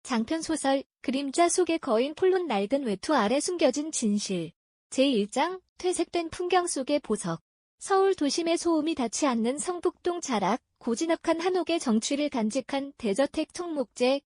장편소설 그림자 속에 거인 폴론 낡은 외투 아래 숨겨진 진실. 제1장 퇴색된 풍경 속의 보석. 서울 도심의 소음이 닿지 않는 성북동 자락, 고즈넉한 한옥의 정취를 간직한 대저택 청목제의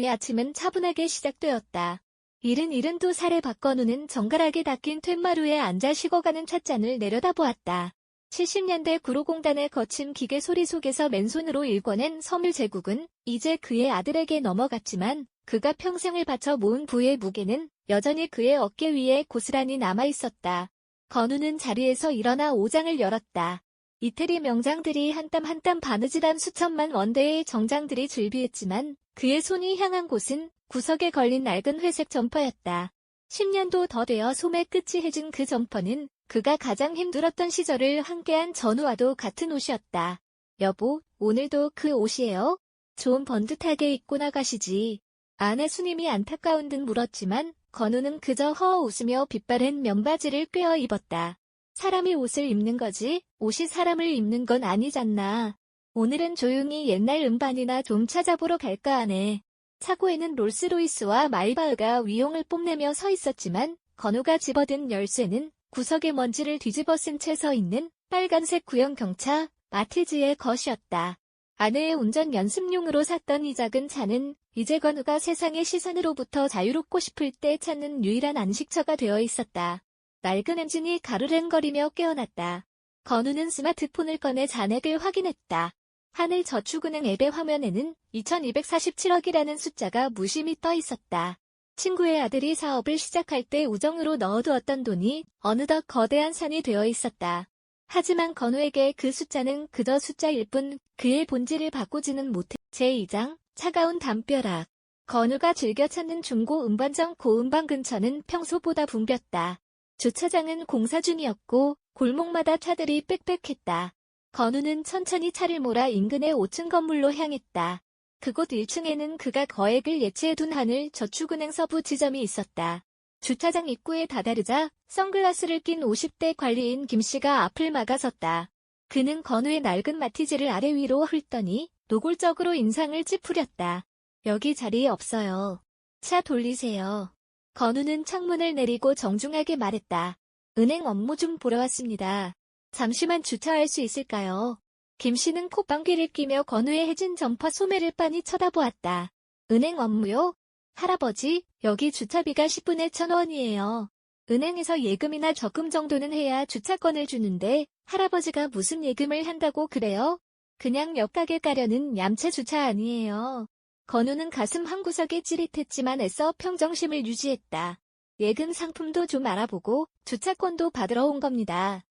아침은 차분하게 시작되었다. 72살의 박건우는 정갈하게 닦인 툇마루에 앉아 식어가는 찻잔을 내려다보았다. 70년대 구로공단의 거친 기계 소리 속에서 맨손으로 일궈낸 섬유 제국은 이제 그의 아들에게 넘어갔지만 그가 평생을 바쳐 모은 부의 무게는 여전히 그의 어깨 위에 고스란히 남아있었다. 건우는 자리에서 일어나 오장을 열었다. 이태리 명장들이 한 땀 한 땀 바느질한 수천만 원대의 정장들이 즐비했지만 그의 손이 향한 곳은 구석에 걸린 낡은 회색 점퍼였다. 10년도 더 되어 소매 끝이 해진 그 점퍼는 그가 가장 힘들었던 시절을 함께한 전우와도 같은 옷이었다. 여보, 오늘도 그 옷이에요? 좀 번듯하게 입고 나가시지. 아내 수님이 안타까운 듯 물었지만 건우는 그저 허어 웃으며 빛바랜 면바지를 꿰어 입었다. 사람이 옷을 입는 거지 옷이 사람을 입는 건 아니잖나. 오늘은 조용히 옛날 음반이나 좀 찾아보러 갈까 하네. 차고에는 롤스로이스와 마이바흐가 위용을 뽐내며 서 있었지만 건우가 집어든 열쇠는 구석의 먼지를 뒤집어 쓴 채 서 있는 빨간색 구형 경차 마티즈의 것이었다. 아내의 운전 연습용으로 샀던 이 작은 차는 이제 건우가 세상의 시선으로부터 자유롭고 싶을 때 찾는 유일한 안식처가 되어 있었다. 낡은 엔진이 가르릉거리며 깨어났다. 건우는 스마트폰을 꺼내 잔액을 확인했다. 하늘저축은행 앱의 화면에는 2247억이라는 숫자가 무심히 떠 있었다. 친구의 아들이 사업을 시작할 때 우정으로 넣어두었던 돈이 어느덧 거대한 산이 되어 있었다. 하지만 건우에게 그 숫자는 그저 숫자일 뿐 그의 본질을 바꾸지는 못해. 제2장 차가운 담벼락. 건우가 즐겨 찾는 중고 음반점 고음반 근처는 평소보다 붐볐다. 주차장은 공사 중이었고 골목마다 차들이 빽빽했다. 건우는 천천히 차를 몰아 인근의 5층 건물로 향했다. 그곳 1층에는 그가 거액을 예치해둔 하늘저축은행 서부 지점이 있었다. 주차장 입구에 다다르자 선글라스를 낀 50대 관리인 김씨가 앞을 막아섰다. 그는 건우의 낡은 마티즈를 아래 위로 훑더니 노골적으로 인상을 찌푸렸다. 여기 자리 없어요. 차 돌리세요. 건우는 창문을 내리고 정중하게 말했다. 은행 업무 좀 보러 왔습니다. 잠시만 주차할 수 있을까요? 김씨는 콧방귀를 끼며 건우의 해진 점퍼 소매를 빤히 쳐다보았다. 은행 업무요? 할아버지, 여기 주차비가 10분에 1,000원이에요. 은행에서 예금이나 적금 정도는 해야 주차권을 주는데 할아버지가 무슨 예금을 한다고 그래요? 그냥 옆 가게 가려는 얌체 주차 아니에요. 건우는 가슴 한구석에 찌릿했지만 애써 평정심을 유지했다. 예금 상품도 좀 알아보고 주차권도 받으러 온 겁니다.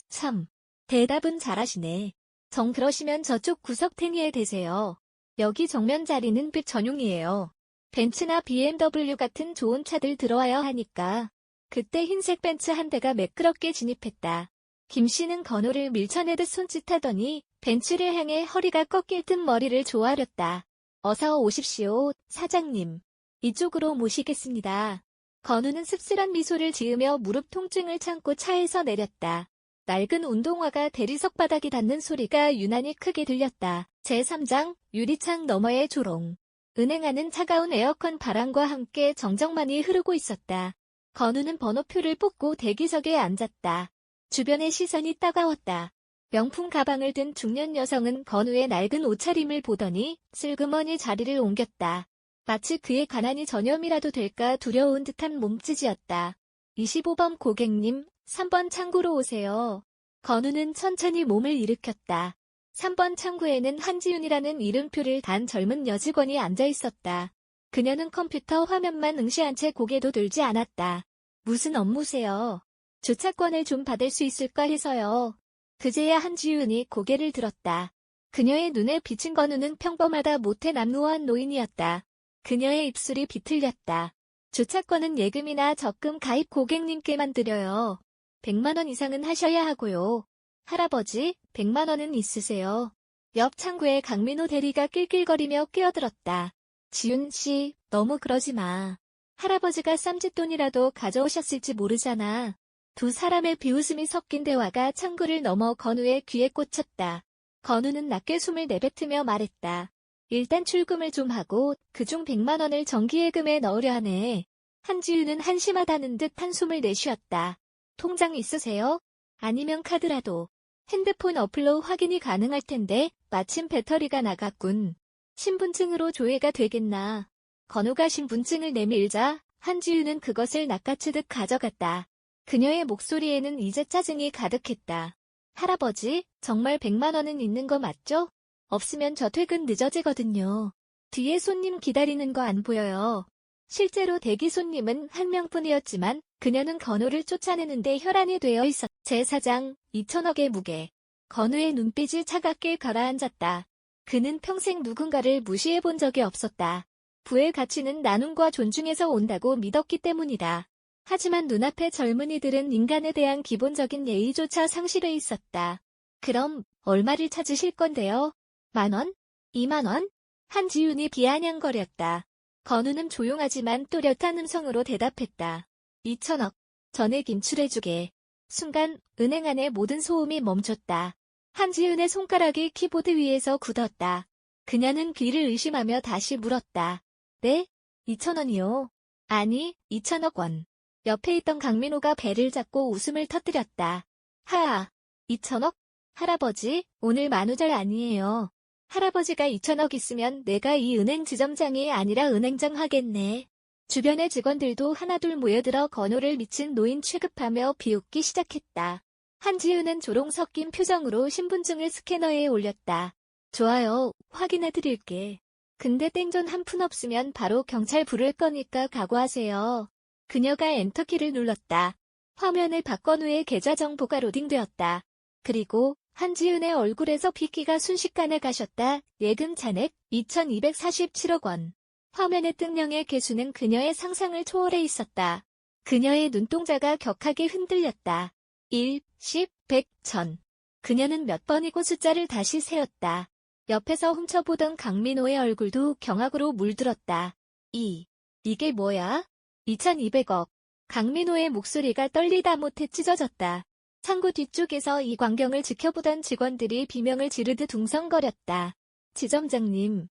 참. 대답은 잘하시네. 정 그러시면 저쪽 구석탱이에 대세요. 여기 정면 자리는 빅 전용이에요. 벤츠나 BMW 같은 좋은 차들 들어와야 하니까. 그때 흰색 벤츠 한 대가 매끄럽게 진입했다. 김씨는 건우를 밀쳐내듯 손짓하더니 벤츠를 향해 허리가 꺾일 듯 머리를 조아렸다. 어서 오십시오, 사장님. 이쪽으로 모시겠습니다. 건우는 씁쓸한 미소를 지으며 무릎 통증을 참고 차에서 내렸다. 낡은 운동화가 대리석 바닥이 닿는 소리가 유난히 크게 들렸다. 제3장 유리창 너머의 조롱. 은행 안은 차가운 에어컨 바람과 함께 정적만이 흐르고 있었다. 건우는 번호표를 뽑고 대기석에 앉았다. 주변의 시선이 따가웠다. 명품 가방을 든 중년 여성은 건우의 낡은 옷차림을 보더니 슬그머니 자리를 옮겼다. 마치 그의 가난이 전염이라도 될까 두려운 듯한 몸짓이었다. 25번 고객님, 3번 창구로 오세요. 건우는 천천히 몸을 일으켰다. 3번 창구에는 한지윤이라는 이름표를 단 젊은 여직원이 앉아 있었다. 그녀는 컴퓨터 화면만 응시한 채 고개도 들지 않았다. 무슨 업무세요? 주차권을 좀 받을 수 있을까 해서요. 그제야 한지윤이 고개를 들었다. 그녀의 눈에 비친 건우는 평범하다 못해 남루한 노인이었다. 그녀의 입술이 비틀렸다. 주차권은 예금이나 적금 가입 고객님께만 드려요. 100만 원 이상은 하셔야 하고요. 할아버지, 100만 원은 있으세요. 옆 창구에 강민호 대리가 낄낄거리며 끼어들었다. 지윤 씨, 너무 그러지 마. 할아버지가 쌈짓돈이라도 가져오셨을지 모르잖아. 두 사람의 비웃음이 섞인 대화가 창구를 넘어 건우의 귀에 꽂혔다. 건우는 낮게 숨을 내뱉으며 말했다. 일단 출금을 좀 하고 그중 100만 원을 정기예금에 넣으려 하네. 한지윤은 한심하다는 듯 한숨을 내쉬었다. 통장 있으세요? 아니면 카드라도. 핸드폰 어플로 확인이 가능할 텐데 마침 배터리가 나갔군. 신분증으로 조회가 되겠나. 건우가 신분증을 내밀자 한지윤은 그것을 낚아채듯 가져갔다. 그녀의 목소리에는 이제 짜증이 가득했다. 할아버지, 정말 100만 원은 있는 거 맞죠? 없으면 저 퇴근 늦어지거든요. 뒤에 손님 기다리는 거 안 보여요. 실제로 대기 손님은 한 명뿐이었지만 그녀는 건우를 쫓아내는데 혈안이 되어 있었다. 제4장 2천억의 무게. 건우의 눈빛이 차갑게 가라앉았다. 그는 평생 누군가를 무시해본 적이 없었다. 부의 가치는 나눔과 존중에서 온다고 믿었기 때문이다. 하지만 눈앞의 젊은이들은 인간에 대한 기본적인 예의조차 상실해 있었다. 그럼 얼마를 찾으실 건데요? 10,000원? 20,000원? 한지윤이 비아냥거렸다. 건우는 조용하지만 또렷한 음성으로 대답했다. 2천억. 전액 인출해주게. 순간 은행 안의 모든 소음이 멈췄다. 한지윤의 손가락이 키보드 위에서 굳었다. 그녀는 귀를 의심하며 다시 물었다. 네? 2천원이요? 아니, 2천억 원. 옆에 있던 강민호가 배를 잡고 웃음을 터뜨렸다. 하하, 2천억? 할아버지, 오늘 만우절 아니에요. 할아버지가 2천억 있으면 내가 이 은행 지점장이 아니라 은행장 하겠네. 주변의 직원들도 하나둘 모여들어 건우를 미친 노인 취급하며 비웃기 시작했다. 한지윤은 조롱 섞인 표정으로 신분증을 스캐너에 올렸다. 좋아요, 확인해드릴게. 근데 땡전 한 푼 없으면 바로 경찰 부를 거니까 각오하세요. 그녀가 엔터키를 눌렀다. 화면에 박건우의 계좌 정보가 로딩되었다. 그리고 한지윤의 얼굴에서 핏기가 순식간에 가셨다. 예금 잔액 2,247억 원. 화면의 뜬령의 개수는 그녀의 상상을 초월해 있었다. 그녀의 눈동자가 격하게 흔들렸다. 1, 10, 100, 1000. 그녀는 몇 번이고 숫자를 다시 세었다. 옆에서 훔쳐보던 강민호의 얼굴도 경악으로 물들었다. 이게 뭐야? 2,200억. 강민호의 목소리가 떨리다 못해 찢어졌다. 창구 뒤쪽에서 이 광경을 지켜보던 직원들이 비명을 지르듯 웅성거렸다. 지점장님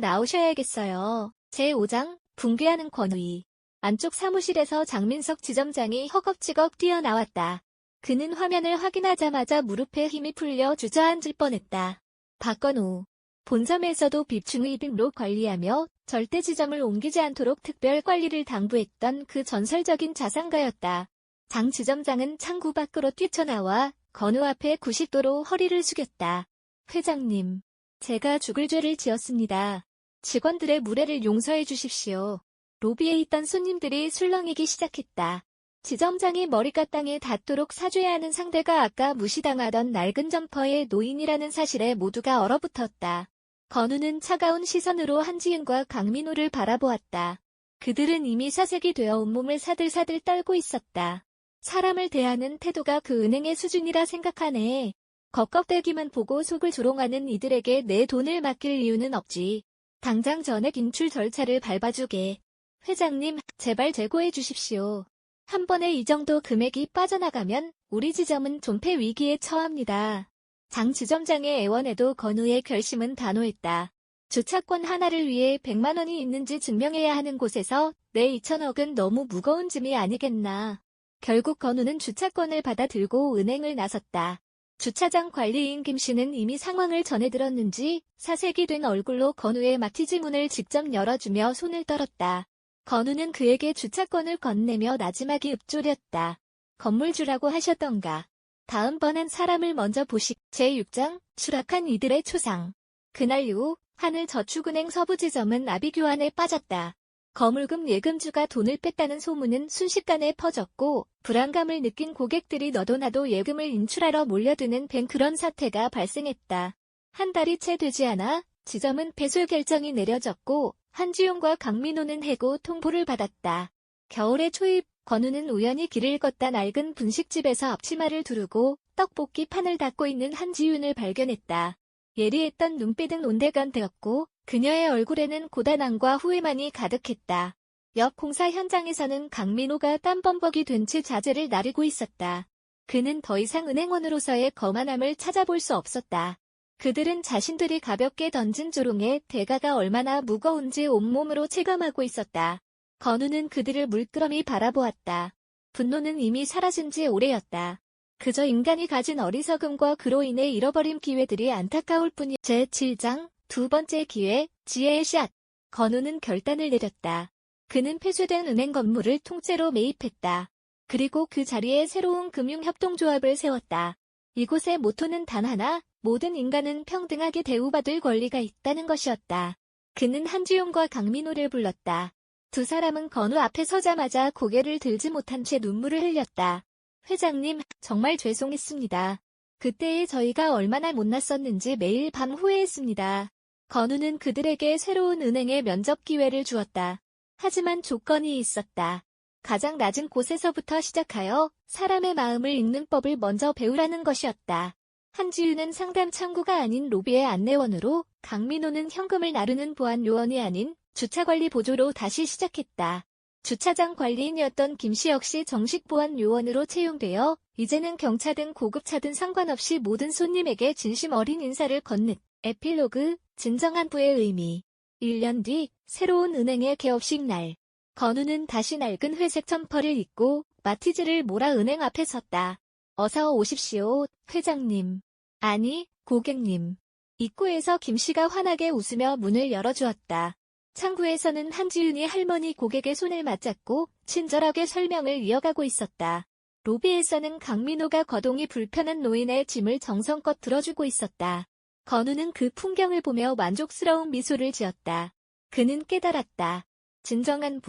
나오셔야겠어요. 제5장, 붕괴하는 권위. 안쪽 사무실에서 장민석 지점장이 허겁지겁 뛰어나왔다. 그는 화면을 확인하자마자 무릎에 힘이 풀려 주저앉을 뻔했다. 박건우. 본점에서도 빅중의빈로 관리하며 절대 지점을 옮기지 않도록 특별 관리를 당부했던 그 전설적인 자산가였다. 장 지점장은 창구 밖으로 뛰쳐나와 건우 앞에 90도로 허리를 숙였다. 회장님, 제가 죽을 죄를 지었습니다. 직원들의 무례를 용서해 주십시오. 로비에 있던 손님들이 술렁이기 시작했다. 지점장이 머리가 땅에 닿도록 사죄하는 상대가 아까 무시당하던 낡은 점퍼의 노인이라는 사실에 모두가 얼어붙었다. 건우는 차가운 시선으로 한지윤과 강민호를 바라보았다. 그들은 이미 사색이 되어 온몸을 사들사들 떨고 있었다. 사람을 대하는 태도가 그 은행의 수준이라 생각하네. 겉껍데기만 보고 속을 조롱하는 이들에게 내 돈을 맡길 이유는 없지. 당장 전액 인출 절차를 밟아주게. 회장님, 제발 재고해 주십시오. 한 번에 이 정도 금액이 빠져나가면 우리 지점은 존폐 위기에 처합니다. 장 지점장의 애원에도 건우의 결심은 단호했다. 주차권 하나를 위해 100만 원이 있는지 증명해야 하는 곳에서 내 2천억은 너무 무거운 짐이 아니겠나. 결국 건우는 주차권을 받아 들고 은행을 나섰다. 주차장 관리인 김씨는 이미 상황을 전해 들었는지 사색이 된 얼굴로 건우의 마티즈 문을 직접 열어주며 손을 떨었다. 건우는 그에게 주차권을 건네며 나지막이 읊조렸다. 건물주라고 하셨던가. 다음번엔 사람을 먼저 보시. 제6장, 추락한 이들의 초상. 그날 이후 하늘저축은행 서부지점은 아비규환에 빠졌다. 거물금 예금주가 돈을 뺐다는 소문은 순식간에 퍼졌고 불안감을 느낀 고객들이 너도나도 예금을 인출하러 몰려드는 그런 사태가 발생했다. 한 달이 채 되지 않아 지점은 폐쇄 결정이 내려졌고 한지윤과 강민호는 해고 통보를 받았다. 겨울의 초입, 건우는 우연히 길을 걷다 낡은 분식집에서 앞치마를 두르고 떡볶이 판을 닫고 있는 한지윤을 발견했다. 예리했던 눈빛은 온데간데였고 그녀의 얼굴에는 고단함과 후회만이 가득했다. 옆 공사 현장에서는 강민호가 땀범벅이 된 채 자재를 나르고 있었다. 그는 더 이상 은행원으로서의 거만함을 찾아볼 수 없었다. 그들은 자신들이 가볍게 던진 조롱의 대가가 얼마나 무거운지 온몸으로 체감하고 있었다. 건우는 그들을 물끄러미 바라보았다. 분노는 이미 사라진 지 오래였다. 그저 인간이 가진 어리석음과 그로 인해 잃어버린 기회들이 안타까울 뿐이야. 제7장 두 번째 기회, 지혜의 샷. 건우는 결단을 내렸다. 그는 폐쇄된 은행 건물을 통째로 매입했다. 그리고 그 자리에 새로운 금융협동조합을 세웠다. 이곳의 모토는 단 하나, 모든 인간은 평등하게 대우받을 권리가 있다는 것이었다. 그는 한지용과 강민호를 불렀다. 두 사람은 건우 앞에 서자마자 고개를 들지 못한 채 눈물을 흘렸다. 회장님, 정말 죄송했습니다. 그때의 저희가 얼마나 못났었는지 매일 밤 후회했습니다. 건우는 그들에게 새로운 은행의 면접 기회를 주었다. 하지만 조건이 있었다. 가장 낮은 곳에서부터 시작하여 사람의 마음을 읽는 법을 먼저 배우라는 것이었다. 한지우는 상담 창구가 아닌 로비의 안내원으로, 강민호는 현금을 나르는 보안 요원이 아닌 주차관리 보조로 다시 시작했다. 주차장 관리인이었던 김씨 역시 정식 보안 요원으로 채용되어 이제는 경차 등 고급차든 상관없이 모든 손님에게 진심 어린 인사를 건넸. 에필로그, 진정한 부의 의미. 1년 뒤 새로운 은행의 개업식 날. 건우는 다시 낡은 회색 점퍼를 입고 마티즈를 몰아 은행 앞에 섰다. 어서 오십시오, 회장님. 아니, 고객님. 입구에서 김씨가 환하게 웃으며 문을 열어주었다. 창구에서는 한지윤이 할머니 고객의 손을 맞잡고 친절하게 설명을 이어가고 있었다. 로비에서는 강민호가 거동이 불편한 노인의 짐을 정성껏 들어주고 있었다. 건우는 그 풍경을 보며 만족스러운 미소를 지었다. 그는 깨달았다. 진정한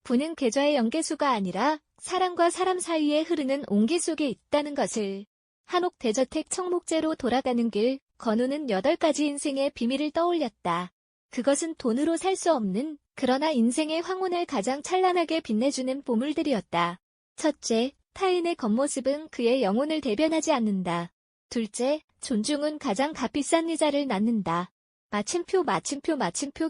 부는 계좌의 연계수가 아니라 사람과 사람 사이에 흐르는 온기 속에 있다는 것을. 한옥 대저택 청목제로 돌아가는 길, 건우는 8가지 인생의 비밀을 떠올렸다. 그것은 돈으로 살 수 없는, 그러나 인생의 황혼을 가장 찬란하게 빛내주는 보물들이었다. 첫째, 타인의 겉모습은 그의 영혼을 대변하지 않는다. 둘째, 존중은 가장 값비싼 이자를 낳는다. 마침표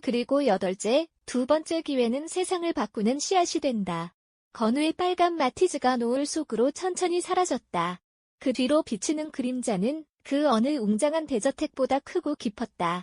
그리고 8째, 두 번째 기회는 세상을 바꾸는 씨앗이 된다. 건우의 빨간 마티즈가 노을 속으로 천천히 사라졌다. 그 뒤로 비치는 그림자는 그 어느 웅장한 대저택보다 크고 깊었다.